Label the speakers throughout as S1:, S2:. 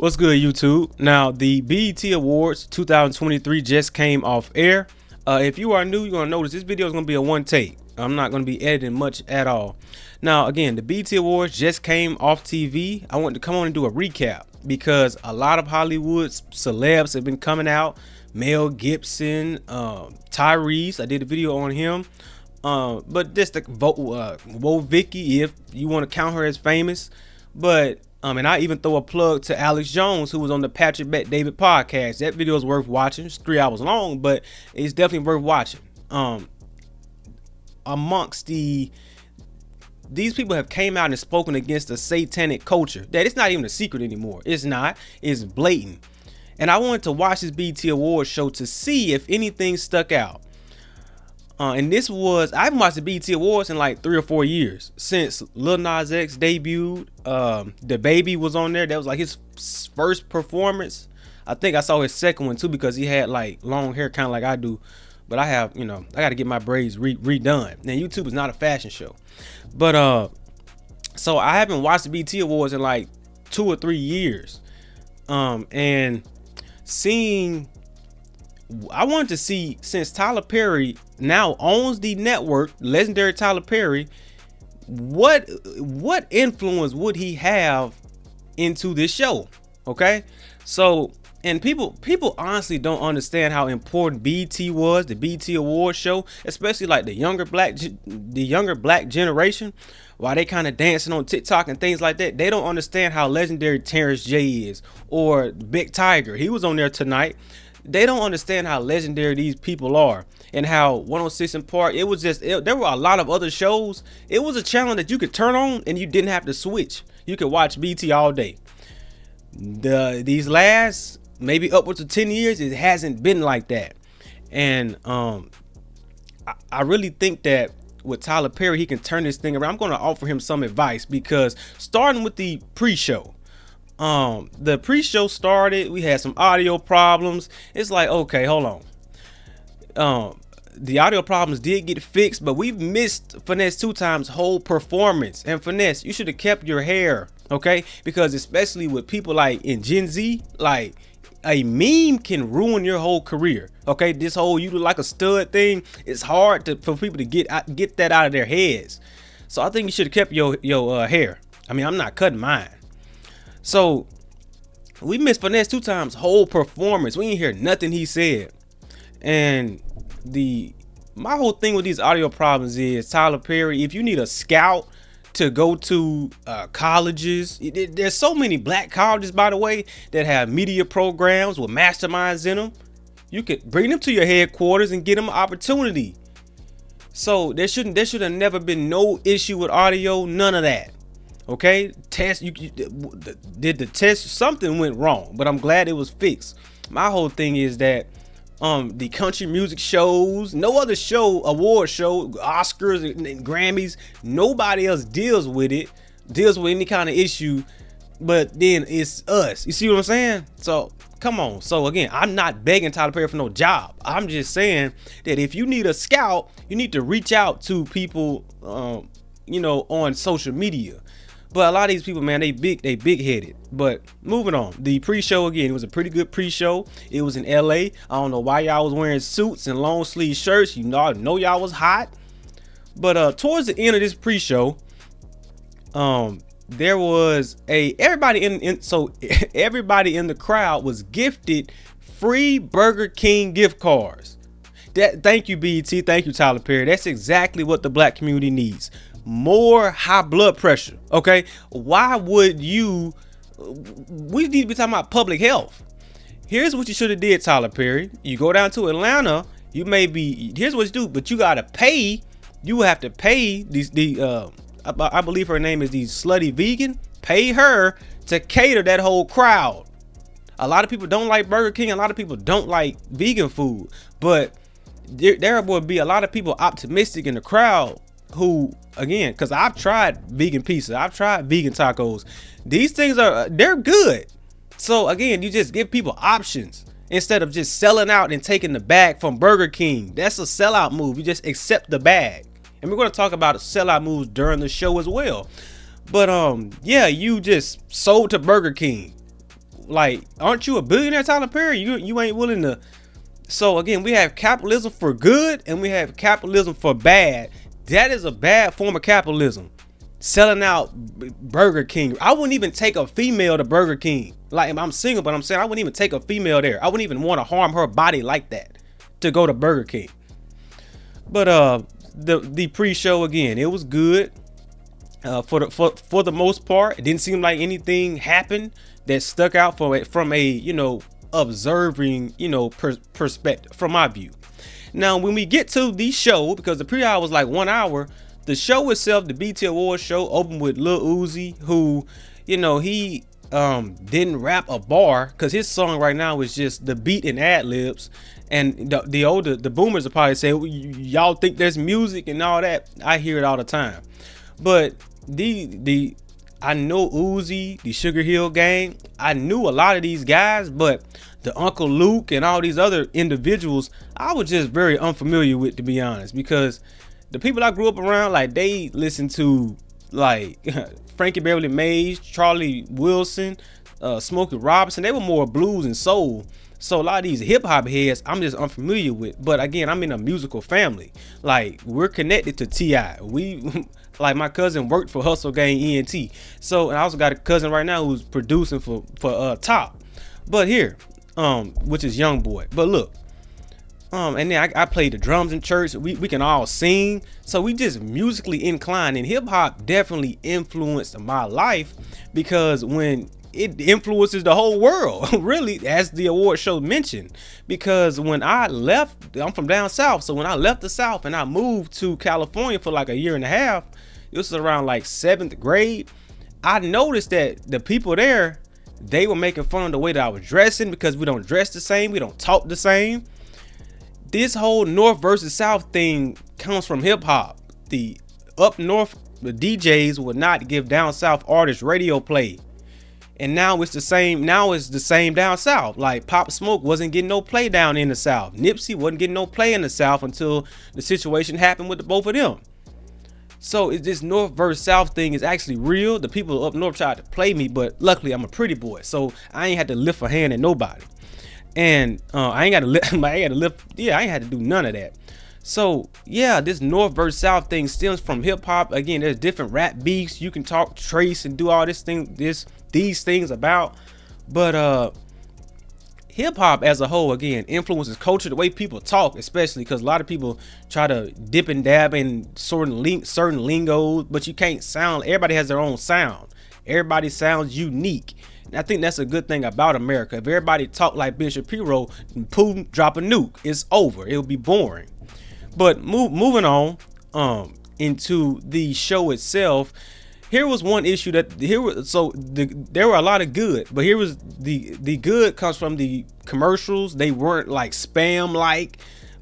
S1: What's good, YouTube? Now, the BET Awards 2023 just came off air. If you are new, you're going to notice this video is going to be a one take. I'm not going to be editing much at all. Now, again, the BET Awards just came off TV. I wanted to come on and do a recap because a lot of Hollywood celebs have been coming out. Mel Gibson, Tyrese, I did a video on him. But just the Whoa Vicky, if you want to count her as famous. But and I even throw a plug to Alex Jones, who was on the Patrick Bet David podcast. That video is worth watching. It's 3 hours long, but it's definitely worth watching. Amongst these people have came out and spoken against the satanic culture. That it's not even a secret anymore. It's not. It's blatant. And I wanted to watch this BET Awards show to see if anything stuck out. And this was, I haven't watched the BET Awards in like 3 or 4 years since Lil Nas X debuted. The Baby was on there. That was like his first performance. I think I saw his second one too because he had like long hair, kind of like I do. But I have, I got to get my braids redone. And YouTube is not a fashion show. But so I haven't watched the BET Awards in like 2 or 3 years. And I wanted to see, since Tyler Perry now owns the network, legendary Tyler Perry, what influence would he have into this show? Okay, so and people honestly don't understand how important BET was, the BET Awards show, especially like the younger black generation. While they kind of dancing on TikTok and things like that, they don't understand how legendary Terrence J is, or Big Tiger. He was on there tonight. They don't understand how legendary these people are, and how 106 in Park, it was just, there were a lot of other shows. It was a channel that you could turn on and you didn't have to switch. You could watch BET all day. These last maybe upwards of 10 years, it hasn't been like that. And I really think that with Tyler Perry, he can turn this thing around. I'm going to offer him some advice, because starting with the pre-show, the pre-show started, we had some audio problems. It's like, okay, hold on. The audio problems did get fixed, but we've missed Finesse 2 Times' whole performance. And Finesse, you should have kept your hair, okay? Because especially with people like in Gen Z, like a meme can ruin your whole career. Okay, this whole "you look like a stud" thing, it's hard for people to get that out of their heads. So I think you should have kept your hair. I mean, I'm not cutting mine. So we missed Finesse 2 Times' whole performance. We didn't hear nothing he said. And my whole thing with these audio problems is, Tyler Perry, if you need a scout to go to colleges, there's so many black colleges, by the way, that have media programs with masterminds in them. You could bring them to your headquarters and get them an opportunity. So there should have never been no issue with audio, none of that. Okay, did the test, something went wrong, but I'm glad it was fixed. My whole thing is that the country music shows, no other show, award show, Oscars and Grammys, nobody else deals with any kind of issue, but then it's us. You see what I'm saying? So come on. So again, I'm not begging Tyler Perry for no job. I'm just saying that if you need a scout, you need to reach out to people, on social media. But a lot of these people, man, they big headed. But moving on, the pre-show, again, it was a pretty good pre-show. It was in LA. I don't know why y'all was wearing suits and long sleeve shirts. You know y'all was hot. But towards the end of this pre-show, there was everybody in the crowd was gifted free Burger King gift cards. Thank you, BET. Thank you, Tyler Perry. That's exactly what the black community needs. More high blood pressure. Okay, why would we need to be talking about public health? Here's what you should have did, Tyler Perry. You go down to Atlanta, here's what you do, but you gotta pay. You have to pay I believe her name is the Slutty Vegan. Pay her to cater that whole crowd. A lot of people don't like Burger King. A lot of people don't like vegan food, but there will be a lot of people optimistic in the crowd who, again, because I've tried vegan pizza, I've tried vegan tacos. These things they're good. So again, you just give people options instead of just selling out and taking the bag from Burger King. That's a sellout move. You just accept the bag. And we're going to talk about sellout moves during the show as well. But yeah, you just sold to Burger King. Like, aren't you a billionaire, Tyler Perry? You ain't willing to. So again, we have capitalism for good and we have capitalism for bad. That is a bad form of capitalism. Selling out Burger King. I wouldn't even take a female to Burger King. Like, I'm single, but I'm saying I wouldn't even take a female there. I wouldn't even want to harm her body like that to go to Burger King. But the pre-show, again, it was good. For the most part, it didn't seem like anything happened that stuck out from a observing perspective from my view. Now, when we get to the show, because the pre-hour was like 1 hour, the show itself, the BET Awards show, opened with Lil Uzi, who he didn't rap a bar, because his song right now is just the beat and ad libs. And the boomers will probably say, y'all think there's music and all that. I hear it all the time. But I know Uzi, the Sugar Hill Gang. I knew a lot of these guys, but the Uncle Luke and all these other individuals, I was just very unfamiliar with, to be honest, because the people I grew up around, like, they listened to like Frankie Beverly Mays, Charlie Wilson, Smokey Robinson. They were more blues and soul. So a lot of these hip hop heads, I'm just unfamiliar with. But again, I'm in a musical family. Like, we're connected to T.I. We, like, my cousin worked for Hustle Gang ENT. So, and I also got a cousin right now who's producing for Top. But here, which is Young Boy. But look, and then I played the drums in church. We can all sing. So we just musically inclined. And hip hop definitely influenced my life, because when it influences the whole world, really, as the award show mentioned. Because when I left, I'm from down south, so when I left the South and I moved to California for like a year and a half, this was around like 7th grade, I noticed that the people there, they were making fun of the way that I was dressing, because we don't dress the same, we don't talk the same. This whole North versus South thing comes from hip hop. The up north, the DJs would not give down south artists radio play. And now it's the same. Now it's the same down south. Like, Pop Smoke wasn't getting no play down in the South. Nipsey wasn't getting no play in the South until the situation happened with the both of them. So this North versus South thing is actually real. The people up north tried to play me, but luckily I'm a pretty boy, so I ain't had to lift a hand at nobody. And I ain't got to lift. Yeah, I ain't had to do none of that. So yeah, this North versus South thing stems from hip hop. Again, there's different rap beats you can talk, trace, and do all these things about. But hip hop as a whole, again, influences culture, the way people talk, especially because a lot of people try to dip and dab in certain lingo, but you can't sound. Everybody has their own sound. Everybody sounds unique. And I think that's a good thing about America. If everybody talk like Ben Shapiro, Putin drop a nuke, it's over. It'll be boring. But moving on into the show itself, here was one issue that there were a lot of good, but here was the good comes from the commercials. They weren't like spam like.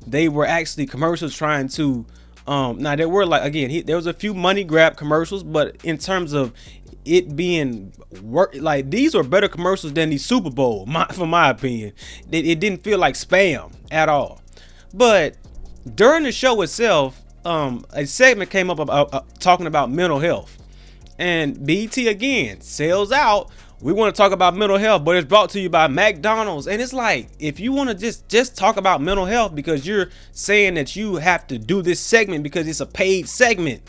S1: They were actually commercials trying to now there were, like, again, there was a few money grab commercials, but in terms of it being like, these are better commercials than the Super Bowl, from my opinion. It didn't feel like spam at all. But during the show itself, a segment came up about talking about mental health, and BT again sells out. We want to talk about mental health, but it's brought to you by McDonald's. And it's like, if you want to just talk about mental health because you're saying that you have to do this segment because it's a paid segment.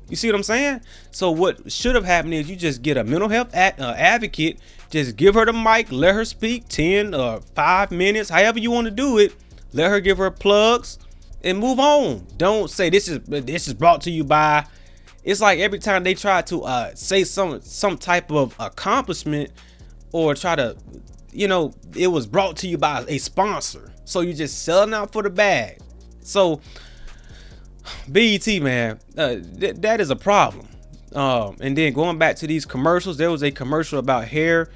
S1: You see what I'm saying? So what should have happened is you just get a mental health advocate, just give her the mic, let her speak 10 or 5 minutes, however you want to do it. Let her give her plugs and move on. Don't say this is brought to you by. It's like every time they try to say some type of accomplishment or try to, it was brought to you by a sponsor. So you're just selling out for the bag. So BET, man, that is a problem. And then going back to these commercials, there was a commercial about hair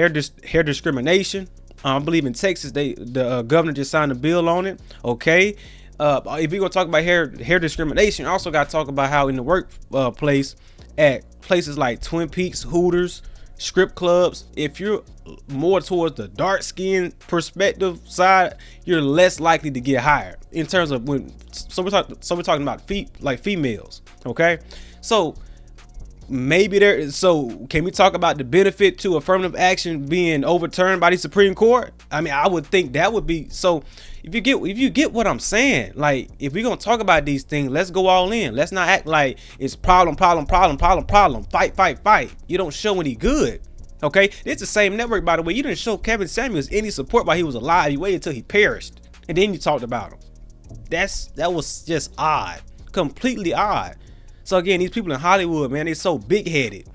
S1: discrimination. I believe in Texas, the governor just signed a bill on it. Okay. If you're gonna talk about hair discrimination, you also got to talk about how in the workplace, at places like Twin Peaks, Hooters, strip clubs, if you're more towards the dark skin perspective side, you're less likely to get hired. In terms of we're talking about females. Okay, so maybe there. So can we talk about the benefit to affirmative action being overturned by the Supreme Court? I mean, I would think that would be so. If you get what I'm saying, like if we're gonna talk about these things, let's go all in. Let's not act like it's problem. Fight. You don't show any good. Okay, it's the same network, by the way. You didn't show Kevin Samuels any support while he was alive. You waited until he perished, and then you talked about him. That was just odd, completely odd. So again, these people in Hollywood, man, they're so big-headed.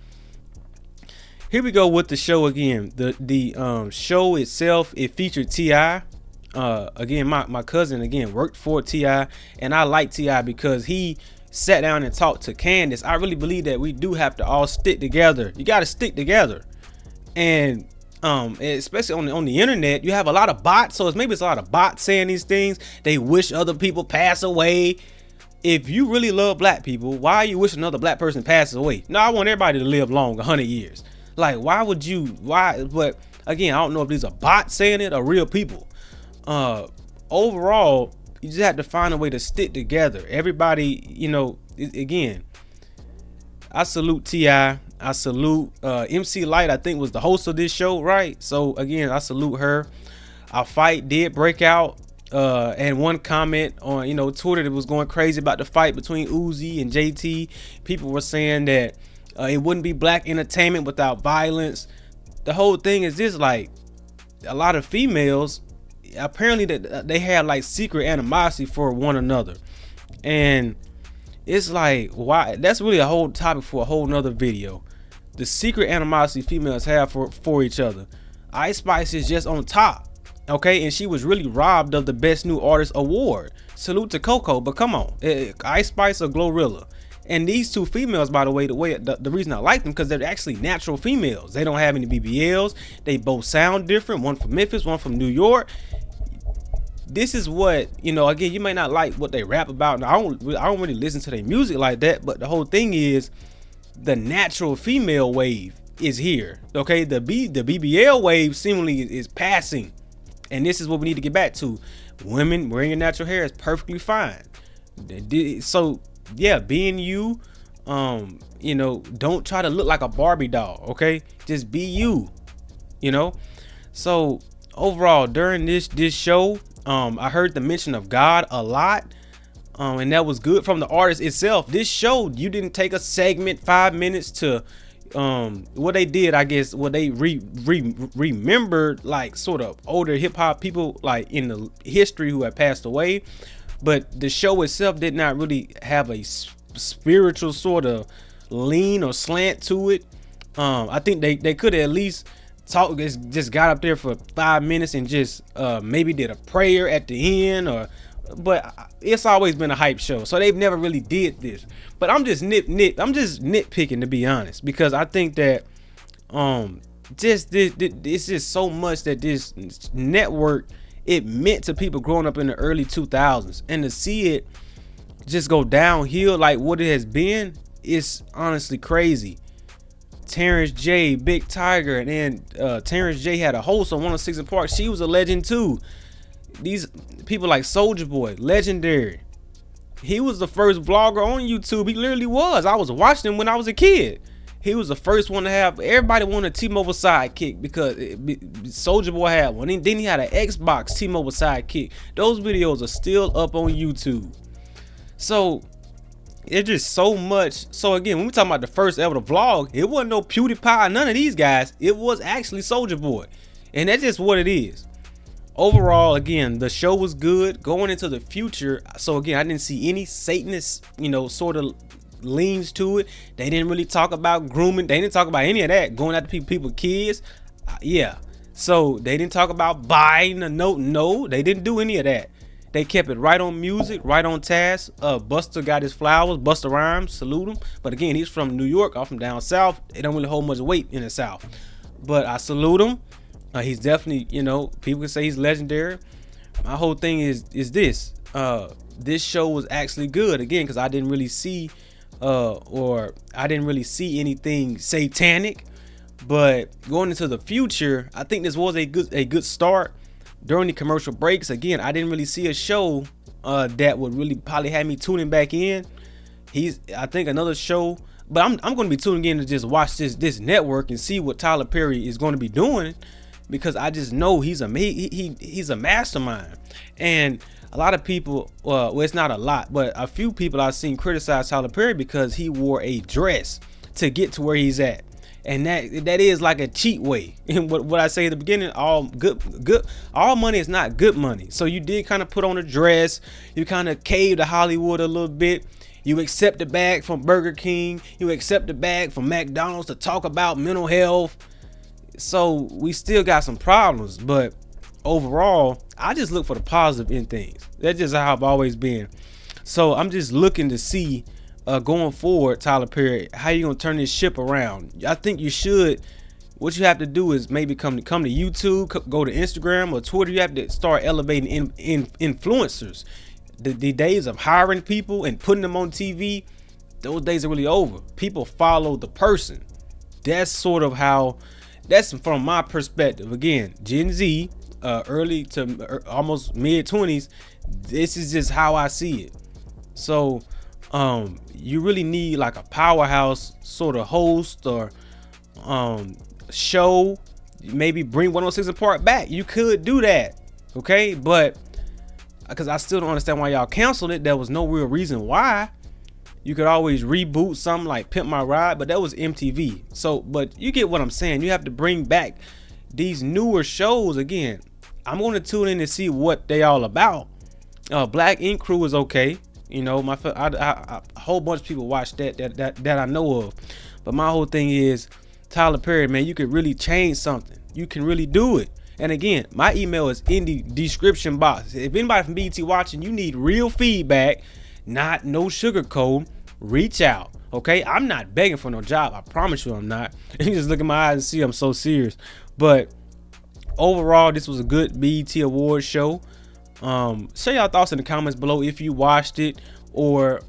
S1: Here we go with the show again. The show itself, it featured T.I. Again, my cousin again worked for T.I. and I like T.I. because he sat down and talked to Candace. I really believe that we do have to all stick together. You got to stick together, and especially on the internet, you have a lot of bots. So maybe it's a lot of bots saying these things. They wish other people pass away. If you really love black people, why are you wishing another black person passes away? No, I want everybody to live long, 100 years. Like, why would you? Why? But again, I don't know if these are bots saying it or real people. Overall, you just have to find a way to stick together. Everybody, again, I salute T.I. I salute MC Light, I think was the host of this show, right? So again, I salute her. Our fight did break out. And one comment on Twitter that was going crazy about the fight between Uzi and JT. People were saying that it wouldn't be black entertainment without violence. The whole thing is this: like, a lot of females apparently that they had like secret animosity for one another, and it's like, why? That's really a whole topic for a whole nother video. The secret animosity females have for each other. Ice Spice is just on top. Okay, and she was really robbed of the Best New Artist award. Salute to Coco, but come on, Ice Spice or Glorilla. And these two females, by the way, the reason I like them, because they're actually natural females. They don't have any BBLs. They both sound different. One from Memphis, one from New York. This is what, again, you may not like what they rap about. And I don't really listen to their music like that, but the whole thing is the natural female wave is here. Okay, the BBL wave seemingly is passing. And this is what we need to get back to. Women wearing your natural hair is perfectly fine. So yeah, being you, don't try to look like a Barbie doll. Okay, just be you. So overall, during this show, I heard the mention of God a lot, and that was good from the artist itself. This show, you didn't take a segment 5 minutes to what they did, I guess, what they remembered, like sort of older hip-hop people like in the history who had passed away, but the show itself did not really have a spiritual sort of lean or slant to it. I think they could at least just got up there for 5 minutes and just maybe did a prayer at the end, but it's always been a hype show, so they've never really did this. But I'm just nitpicking, to be honest, because I think that it's just so much that this network, it meant to people growing up in the early 2000s, and to see it just go downhill like what it has been, is honestly crazy. Terrence J, Big Tiger, and then Terrence J had a host on 106 & Park. She was a legend too. These people like Soulja Boy, legendary. He was the first vlogger on YouTube. He literally was. I was watching him when I was a kid. He was the first one to have. Everybody wanted a T-Mobile sidekick because Soulja Boy had one. Then he had an Xbox T-Mobile sidekick. Those videos are still up on YouTube. So it's just so much. So again, when we talking about the first ever vlog, it wasn't no PewDiePie, none of these guys. It was actually Soulja Boy, and that's just what it is. Overall, again, the show was good going into the future. So again, I didn't see any Satanist, sort of leans to it. They didn't really talk about grooming. They didn't talk about any of that. Going after people kids. Yeah. So they didn't talk about buying a note. No, they didn't do any of that. They kept it right on music, right on task. Buster got his flowers. Buster Rhymes, salute him. But again, he's from New York. I'm from down south. They don't really hold much weight in the south. But I salute him. He's definitely, people can say he's legendary. My whole thing is this. This show was actually good, again, because I didn't really see anything satanic. But going into the future, I think this was a good start. During the commercial breaks, again, I didn't really see a show that would really probably have me tuning back in. I think another show But I'm going to be tuning in to just watch this network and see what Tyler Perry is going to be doing, because I just know he's a mastermind. And a lot of people, well, it's not a lot, but a few people I've seen criticize Tyler Perry because he wore a dress to get to where he's at. And that is like a cheat way. And what I say at the beginning, all money is not good money. So you did kind of put on a dress, you kind of caved to Hollywood a little bit. You accept the bag from Burger King, you accept the bag from McDonald's to talk about mental health. So we still got some problems, but overall, I just look for the positive in things. That's just how I've always been. So I'm just looking to see, going forward, Tyler Perry, how you gonna turn this ship around. I think you should. What you have to do is maybe come to YouTube, go to Instagram or Twitter. You have to start elevating influencers. The days of hiring people and putting them on TV, those days are really over. People follow the person. That's sort of how. That's from my perspective. Again, Gen Z, early to almost mid 20s. This is just how I see it. So you really need like a powerhouse sort of host or show. Maybe bring 106 and Park back. You could do that, okay? But because I still don't understand why y'all canceled it. There was no real reason why. You could always reboot something like Pimp My Ride, but that was MTV. So, but you get what I'm saying. You have to bring back these newer shows again. I'm going to tune in to see what they all about. Black Ink Crew is okay. You know, a whole bunch of people watch that I know of. But my whole thing is, Tyler Perry, man, you could really change something. You can really do it. And again, my email is in the description box. If anybody from BET watching, you need real feedback, not no sugarcoat, reach out. Okay, I'm not begging for no job. I promise you I'm not. You just look in my eyes and see I'm so serious. But overall, this was a good BET Awards show. Share y'all thoughts in the comments below if you watched it, or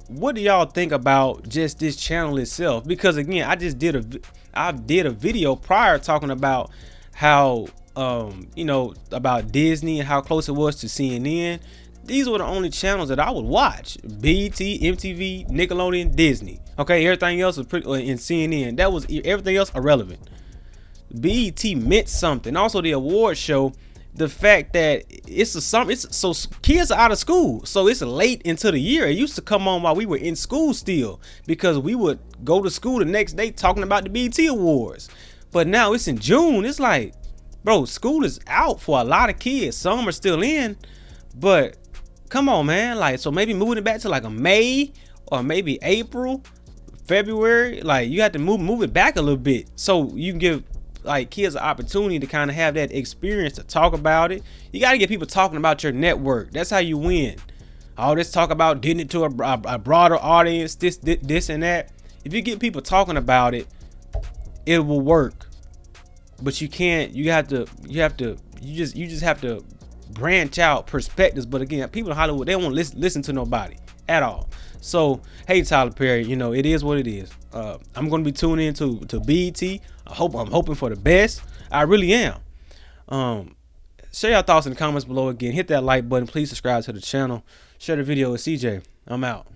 S1: what do y'all think about just this channel itself? Because again, I did a video prior talking about how about Disney and how close it was to CNN. These were the only channels that I would watch: BET, MTV, Nickelodeon, Disney. Okay, everything else was pretty in CNN. That was everything else irrelevant. BET meant something. Also, the award show, the fact that it's so kids are out of school, so it's late into the year. It used to come on while we were in school still, because we would go to school the next day talking about the BET Awards. But now it's in June. It's like, bro, school is out for a lot of kids. Some are still in, but come on, man. Like, so maybe moving it back to like a May or maybe April, February. Like, you have to move it back a little bit so you can give like kids an opportunity to kind of have that experience to talk about it. You got to get people talking about your network. That's how you win. All this talk about getting it to a broader audience, this and that. If you get people talking about it, it will work. But you can't. You just have to branch out perspectives. But again, people in Hollywood, they won't listen to nobody at all. So hey, Tyler Perry, you know, it is what it is. I'm gonna be tuning in to BET. I'm hoping for the best. I really am. Share your thoughts in the comments below. Again, hit that like button. Please subscribe to the channel. Share the video with CJ. I'm out.